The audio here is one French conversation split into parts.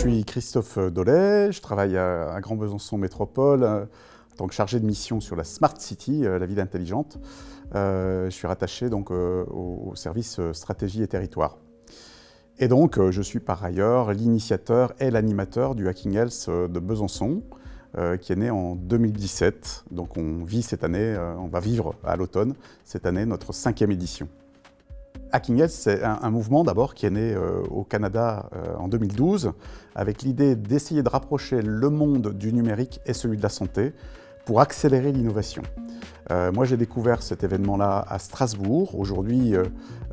suis Christophe Dollet, je travaille à Grand Besançon Métropole en tant que chargé de mission sur la Smart City, la ville intelligente. Je suis rattaché donc au service stratégie et territoire. Et donc je suis par ailleurs l'initiateur et l'animateur du Hacking Health de Besançon, qui est né en 2017. Donc on vit cette année, on va vivre à l'automne cette année notre 5e édition. Hacking Health, c'est un mouvement d'abord qui est né au Canada en 2012 avec l'idée d'essayer de rapprocher le monde du numérique et celui de la santé pour accélérer l'innovation. Moi, j'ai découvert cet événement-là à Strasbourg. Aujourd'hui,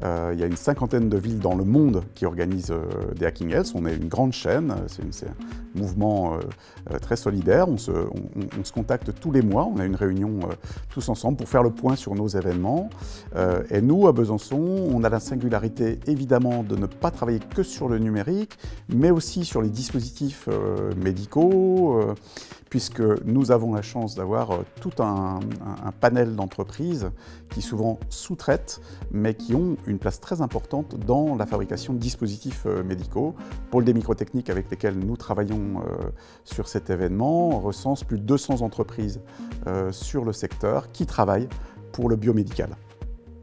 il y a une 50aine de villes dans le monde qui organisent des Hacking Health. On est une grande chaîne, c'est un mouvement très solidaire. On se contacte tous les mois, on a une réunion tous ensemble pour faire le point sur nos événements. Et nous, à Besançon, on a la singularité évidemment de ne pas travailler que sur le numérique, mais aussi sur les dispositifs médicaux, puisque nous avons la chance d'avoir tout un panel d'entreprises qui souvent sous-traitent, mais qui ont une place très importante dans la fabrication de dispositifs médicaux. Pôle des microtechniques avec lesquels nous travaillons sur cet événement recense plus de 200 entreprises sur le secteur qui travaillent pour le biomédical.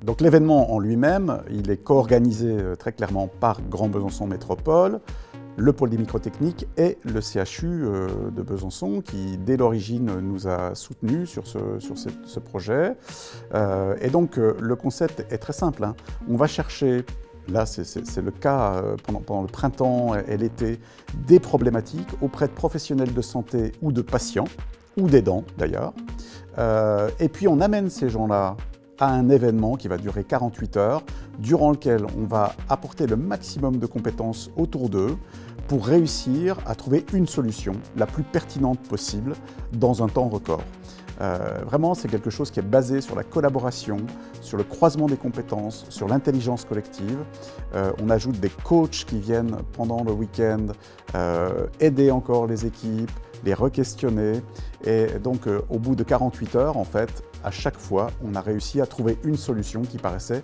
Donc l'événement en lui-même, il est co-organisé très clairement par Grand Besançon Métropole, le pôle des microtechniques et le CHU de Besançon qui, dès l'origine, nous a soutenus sur ce projet. Et donc, le concept est très simple, hein. On va chercher, là c'est le cas pendant le printemps et l'été, des problématiques auprès de professionnels de santé ou de patients, ou d'aidants d'ailleurs. Et puis on amène ces gens-là à un événement qui va durer 48 heures, durant lequel on va apporter le maximum de compétences autour d'eux pour réussir à trouver une solution la plus pertinente possible dans un temps record. Vraiment, c'est quelque chose qui est basé sur la collaboration, sur le croisement des compétences, sur l'intelligence collective. On ajoute des coachs qui viennent pendant le week-end aider encore les équipes, les re-questionner. Et donc, au bout de 48 heures, en fait, à chaque fois, on a réussi à trouver une solution qui paraissait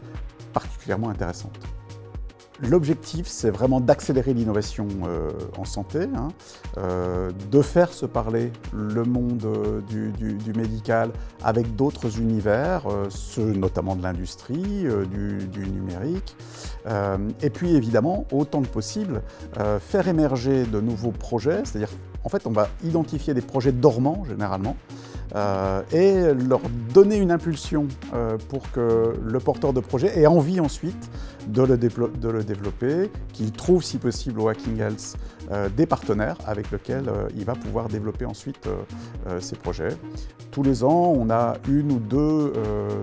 particulièrement intéressante. L'objectif, c'est vraiment d'accélérer l'innovation en santé, hein, de faire se parler le monde du médical avec d'autres univers, ceux notamment de l'industrie, du numérique, et puis évidemment, autant que possible, faire émerger de nouveaux projets, c'est-à-dire en fait on va identifier des projets dormants généralement, et leur donner une impulsion pour que le porteur de projet ait envie ensuite de le développer, qu'il trouve si possible au Hacking Health des partenaires avec lesquels il va pouvoir développer ensuite ses projets. Tous les ans, on a une ou deux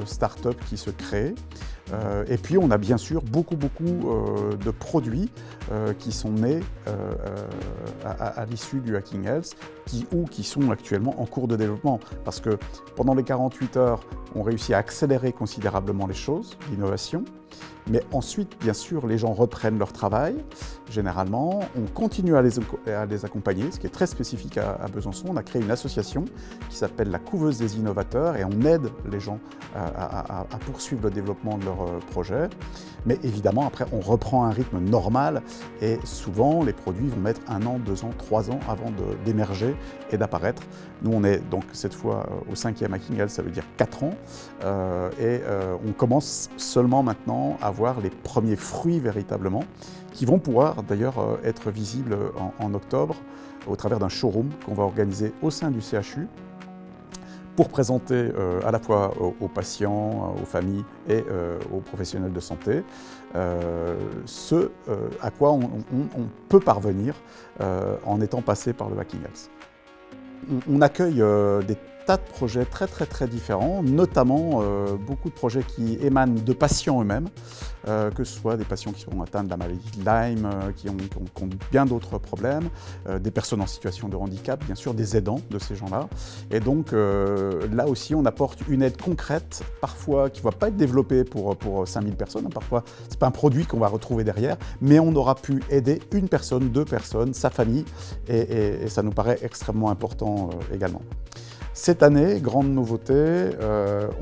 startups qui se créent. Et puis on a bien sûr beaucoup de produits qui sont nés à l'issue du Hacking Health ou qui sont actuellement en cours de développement. Parce que pendant les 48 heures, on réussit à accélérer considérablement les choses, l'innovation. Mais ensuite, bien sûr, les gens reprennent leur travail, généralement. On continue à les accompagner, ce qui est très spécifique à Besançon. On a créé une association qui s'appelle la Couveuse des Innovateurs et on aide les gens à poursuivre le développement de leurs projets. Mais évidemment, après, on reprend un rythme normal et souvent, les produits vont mettre 1 an, 2 ans, 3 ans avant d'émerger et d'apparaître. Nous, on est donc cette fois au 5e Hacking Health, ça veut dire 4 ans. On commence seulement maintenant à voir les premiers fruits véritablement, qui vont pouvoir d'ailleurs être visibles en octobre au travers d'un showroom qu'on va organiser au sein du CHU pour présenter à la fois aux patients, aux familles et aux professionnels de santé ce à quoi on peut parvenir en étant passé par le Hacking Health. On accueille des tas de projets très différents, notamment beaucoup de projets qui émanent de patients eux-mêmes, que ce soit des patients qui sont atteints de la maladie de Lyme, qui ont bien d'autres problèmes, des personnes en situation de handicap, bien sûr, des aidants de ces gens-là. Et donc là aussi, on apporte une aide concrète, parfois qui ne va pas être développée pour 5000 personnes, hein, parfois ce n'est pas un produit qu'on va retrouver derrière, mais on aura pu aider une personne, 2 personnes, sa famille, et ça nous paraît extrêmement important également. Cette année, grande nouveauté,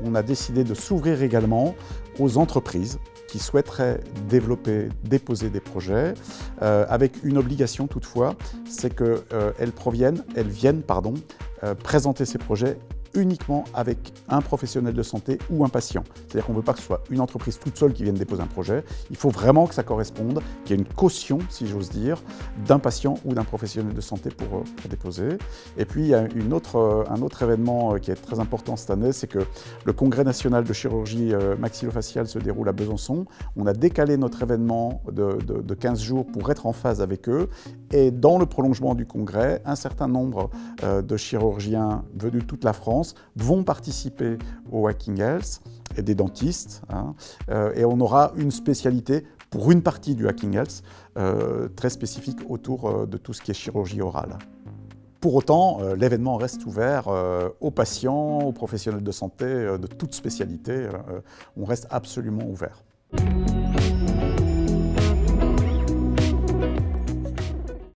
on a décidé de s'ouvrir également aux entreprises qui souhaiteraient développer, déposer des projets, avec une obligation toutefois, c'est qu'elles viennent présenter ces projets uniquement avec un professionnel de santé ou un patient. C'est-à-dire qu'on ne veut pas que ce soit une entreprise toute seule qui vienne déposer un projet. Il faut vraiment que ça corresponde, qu'il y ait une caution, si j'ose dire, d'un patient ou d'un professionnel de santé pour déposer. Et puis, il y a un autre événement qui est très important cette année, c'est que le Congrès national de chirurgie maxillofaciale se déroule à Besançon. On a décalé notre événement de 15 jours pour être en phase avec eux. Et dans le prolongement du congrès, un certain nombre de chirurgiens venus de toute la France vont participer au Hacking Health, et des dentistes, et on aura une spécialité pour une partie du Hacking Health très spécifique autour de tout ce qui est chirurgie orale. Pour autant, l'événement reste ouvert aux patients, aux professionnels de santé de toute spécialité. On reste absolument ouvert.